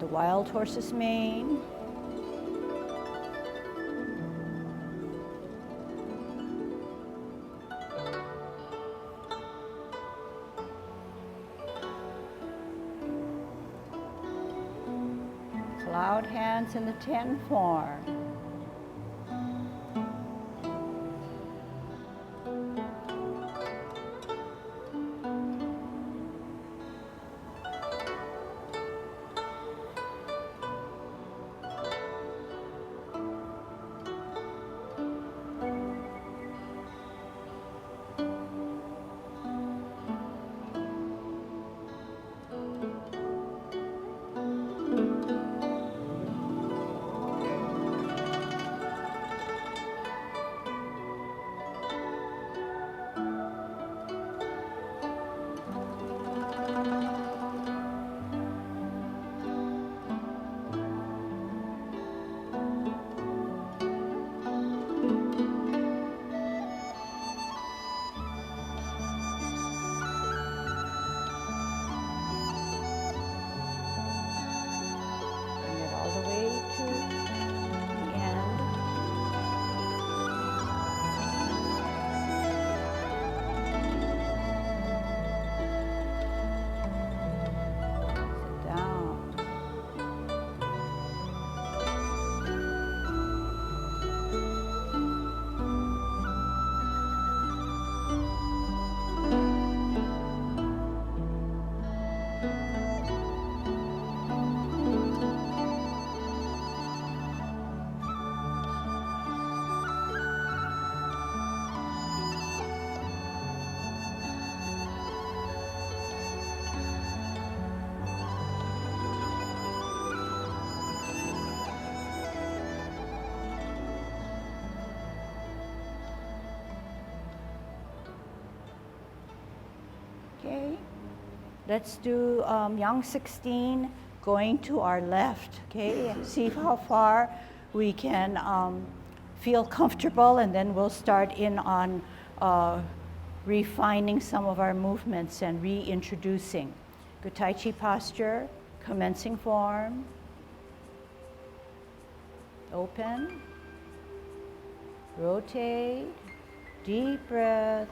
the wild horse's mane. Cloud hands in the 10 form. Okay, let's do yang 16 going to our left, okay? See how far we can feel comfortable, and then we'll start in on refining some of our movements and reintroducing. Good Tai Chi posture, commencing form. Open, rotate, deep breath.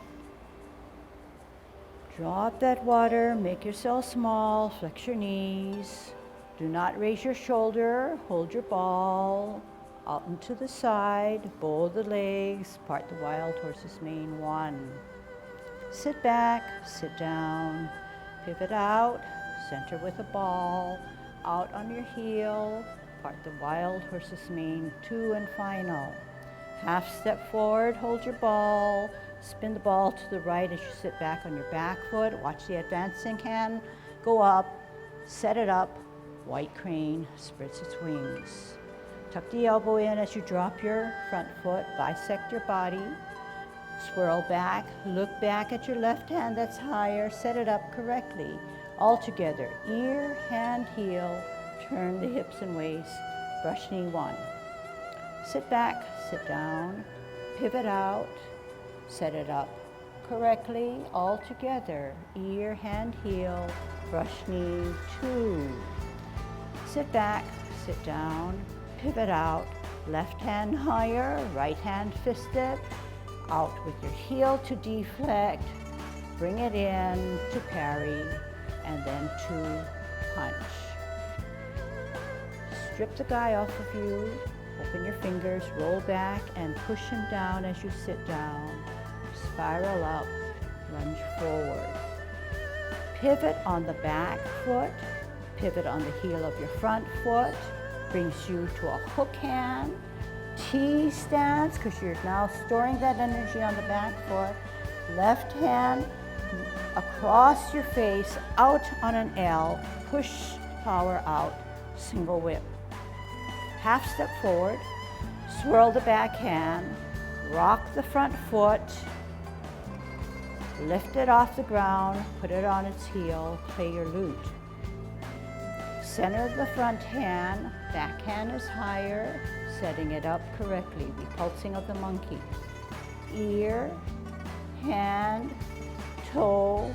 Drop that water, make yourself small, flex your knees. Do not raise your shoulder, hold your ball. Out and to the side, bow the legs, part the wild horse's mane, 1. Sit back, sit down, pivot out, center with a ball, out on your heel, part the wild horse's mane, 2 and final. Half step forward, hold your ball, spin the ball to the right as you sit back on your back foot. Watch the advancing hand go up, set it up, white crane spreads its wings. Tuck the elbow in as you drop your front foot, bisect your body, swirl back, look back at your left hand that's higher, set it up correctly. All together, ear, hand, heel, turn the hips and waist, brush knee 1. Sit back, sit down, pivot out, set it up correctly, all together, ear, hand, heel, brush knee 2. Sit back, sit down, pivot out, left hand higher, right hand fisted, out with your heel to deflect, bring it in to parry, and then to punch. Strip the guy off of you, open your fingers, roll back, and push him down as you sit down. Spiral up, lunge forward. Pivot on the back foot, pivot on the heel of your front foot, brings you to a hook hand, T stance, because you're now storing that energy on the back foot. Left hand across your face, out on an L, push power out, single whip. Half step forward, swirl the back hand, rock the front foot, lift it off the ground, put it on its heel, play your lute. Center the front hand, back hand is higher, setting it up correctly, repulsing of the monkey. Ear, hand, toe,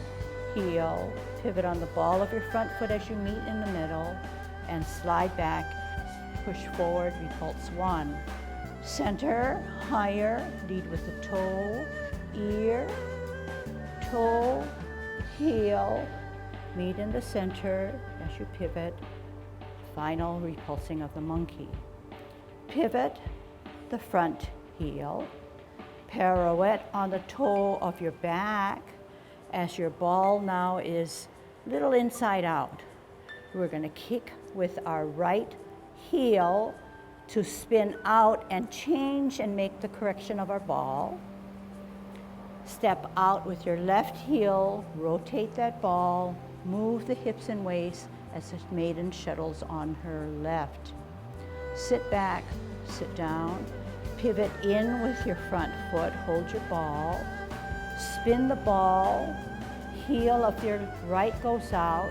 heel, pivot on the ball of your front foot as you meet in the middle, and slide back, push forward, repulse 1. Center, higher, lead with the toe, ear, toe, heel, meet in the center as you pivot, final repulsing of the monkey. Pivot the front heel, pirouette on the toe of your back as your ball now is little inside out. We're going to kick with our right heel to spin out and change and make the correction of our ball. Step out with your left heel, rotate that ball, move the hips and waist as the maiden shuttles on her left. Sit back, sit down, pivot in with your front foot, hold your ball, spin the ball, heel of your right goes out.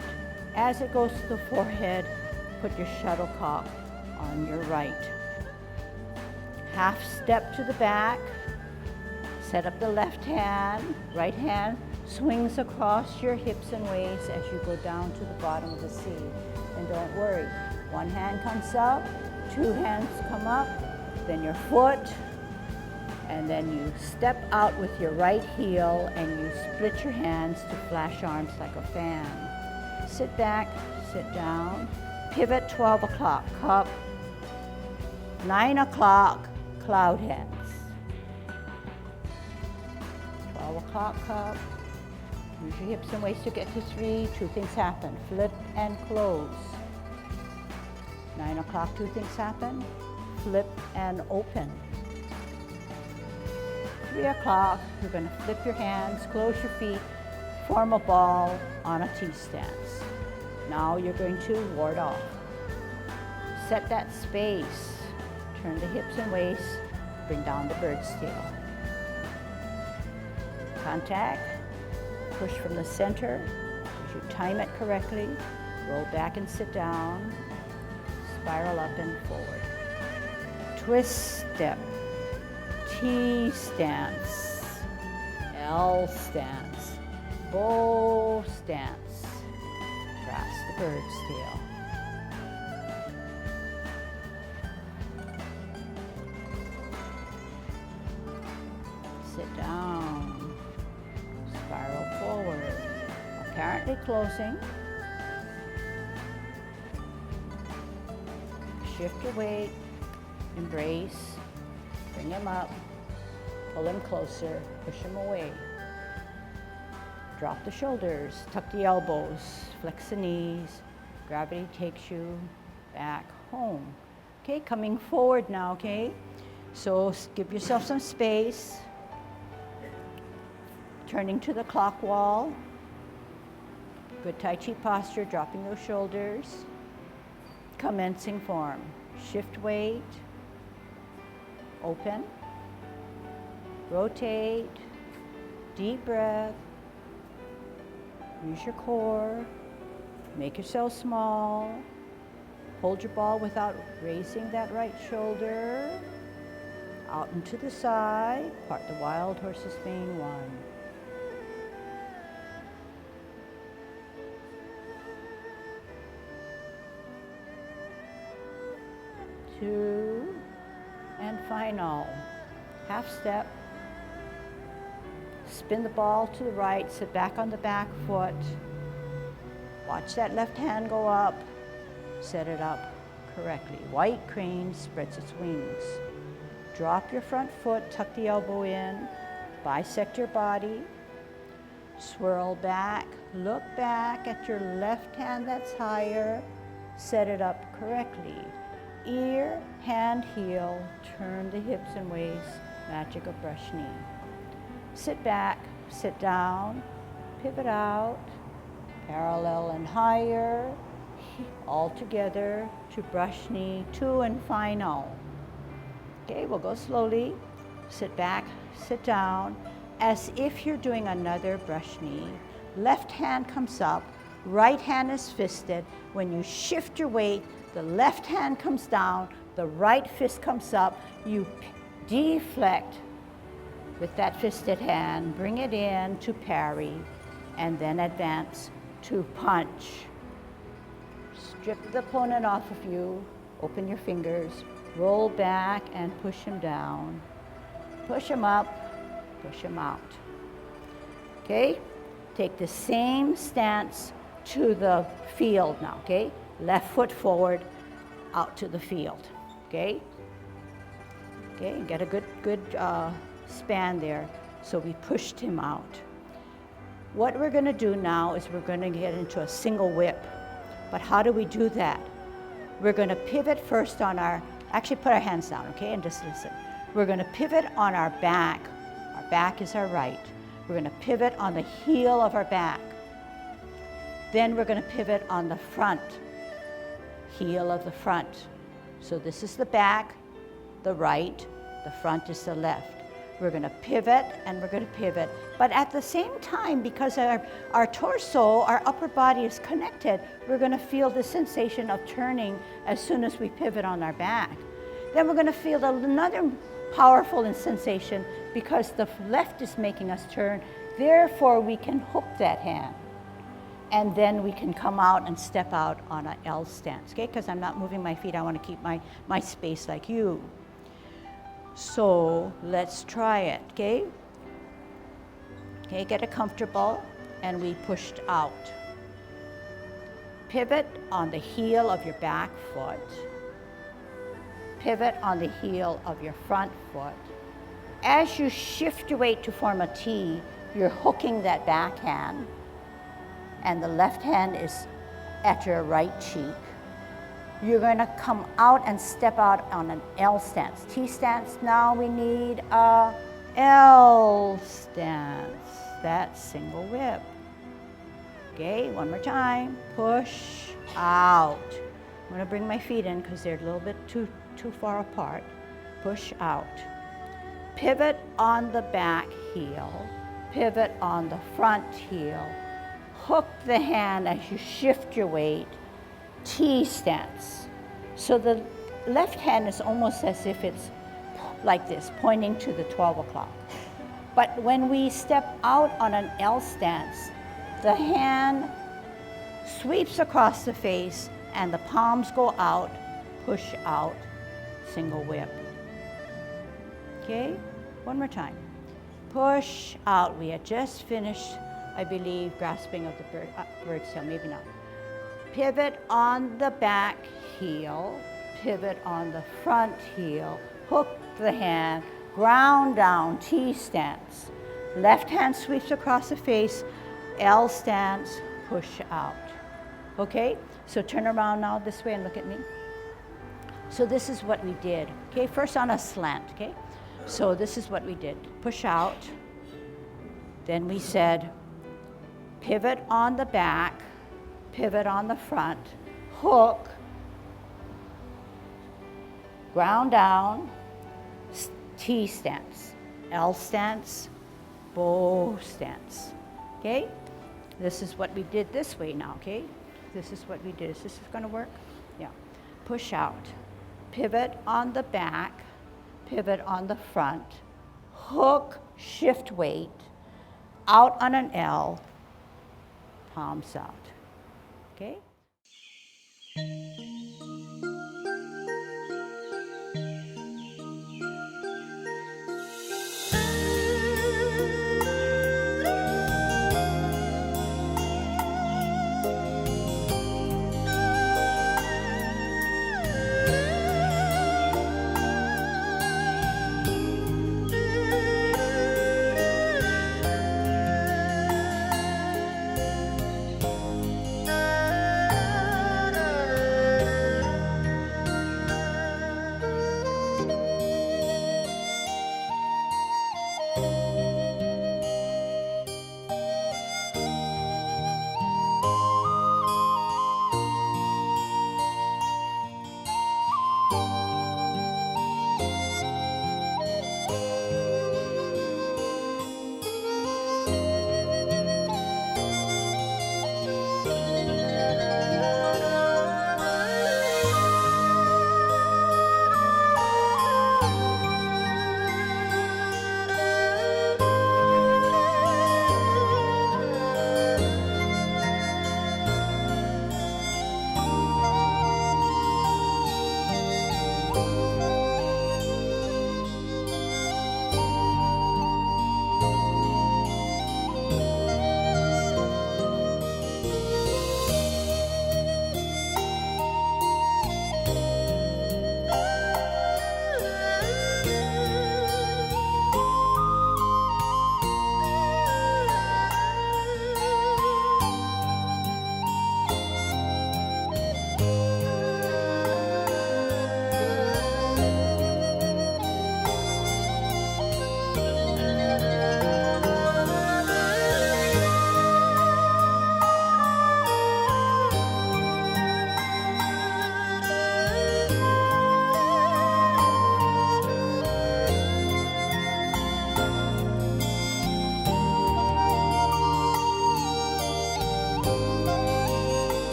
As it goes to the forehead, put your shuttlecock on your right. Half step to the back, set up the left hand, right hand swings across your hips and waist as you go down to the bottom of the seat. And don't worry, one hand comes up, two hands come up, then your foot, and then you step out with your right heel and you split your hands to flash arms like a fan. Sit back, sit down, pivot 12 o'clock, cup, 9 o'clock, cloud heads. 12 o'clock cup, use your hips and waist to get to 3, 2 things happen, flip and close. 9 o'clock, 2 things happen, flip and open. 3 o'clock, you're going to flip your hands, close your feet, form a ball on a T-stance. Now you're going to ward off. Set that space, turn the hips and waist, bring down the bird's tail. Contact, push from the center, as you time it correctly, roll back and sit down, spiral up and forward. Twist step, T stance, L stance, bow stance, grasp the bird's tail. Sit down, spiral forward, apparently closing. Shift your weight, embrace, bring him up, pull him closer, push him away. Drop the shoulders, tuck the elbows, flex the knees. Gravity takes you back home. Okay, coming forward now, okay? So give yourself some space. Turning to the clock wall. Good Tai Chi posture, dropping those shoulders. Commencing form. Shift weight. Open. Rotate. Deep breath. Use your core. Make yourself small. Hold your ball without raising that right shoulder. Out and to the side. Part the wild horse's mane 1. 2, and final. Half step. Spin the ball to the right, sit back on the back foot. Watch that left hand go up. Set it up correctly. White crane spreads its wings. Drop your front foot, tuck the elbow in, bisect your body. Swirl back, look back at your left hand that's higher. Set it up correctly. Ear, hand, heel, turn the hips and waist, magic of brush knee. Sit back, sit down, pivot out, parallel and higher, all together to brush knee 2 and final. Okay, we'll go slowly. Sit back, sit down, as if you're doing another brush knee. Left hand comes up, right hand is fisted. When you shift your weight, the left hand comes down, the right fist comes up. You deflect with that fisted hand, bring it in to parry, and then advance to punch. Strip the opponent off of you, open your fingers, roll back and push him down. Push him up, push him out. Okay? Take the same stance to the field now, okay? Left foot forward, out to the field, okay? Okay, get a good span there. So we pushed him out. What we're gonna do now is we're gonna get into a single whip. But how do we do that? We're gonna pivot first on actually put our hands down, okay, and just listen. We're gonna pivot on our back. Our back is our right. We're gonna pivot on the heel of our back. Then we're gonna pivot on the front, heel of the front. So this is the back, the right, the front is the left. We're gonna pivot and we're gonna pivot. But at the same time, because our torso, our upper body is connected, we're gonna feel the sensation of turning as soon as we pivot on our back. Then we're gonna feel another powerful sensation because the left is making us turn. Therefore, we can hook that hand. And then we can come out and step out on an L stance, okay? Because I'm not moving my feet, I wanna keep my space like you. So let's try it, okay? Okay, get it comfortable, and we pushed out. Pivot on the heel of your back foot. Pivot on the heel of your front foot. As you shift your weight to form a T, you're hooking that back hand, and the left hand is at your right cheek. You're gonna come out and step out on an L stance. T stance, now we need a L stance. That's single whip. Okay, one more time. Push out. I'm gonna bring my feet in because they're a little bit too far apart. Push out. Pivot on the back heel. Pivot on the front heel. Hook the hand as you shift your weight. T stance. So the left hand is almost as if it's like this, pointing to the 12 o'clock. But when we step out on an L stance, the hand sweeps across the face and the palms go out, push out, single whip. Okay, one more time. Push out. We had just finished, I believe, grasping of the bird's tail, maybe not. Pivot on the back heel, pivot on the front heel, hook the hand, ground down, T stance. Left hand sweeps across the face, L stance, push out. Okay, so turn around now this way and look at me. So this is what we did, okay? First on a slant, okay? So this is what we did. Push out, then we said pivot on the back, pivot on the front, hook, ground down, T stance, L stance, bow stance, okay? This is what we did this way now, okay? This is what we did. Is this gonna work? Yeah. Push out, pivot on the back, pivot on the front, hook, shift weight, out on an L, palms out. Okay?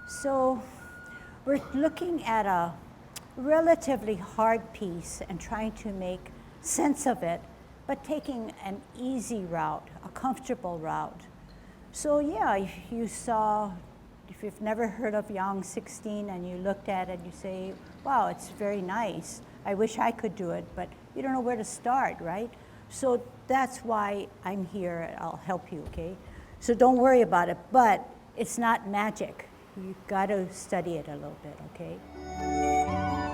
So we're looking at a relatively hard piece and trying to make sense of it, but taking an easy route, a comfortable route. So yeah, if you've never heard of Yang 16 and you looked at it, you say, wow, it's very nice. I wish I could do it, but you don't know where to start, right? So that's why I'm here. I'll help you, okay? So don't worry about it, but it's not magic. You've got to study it a little bit, okay?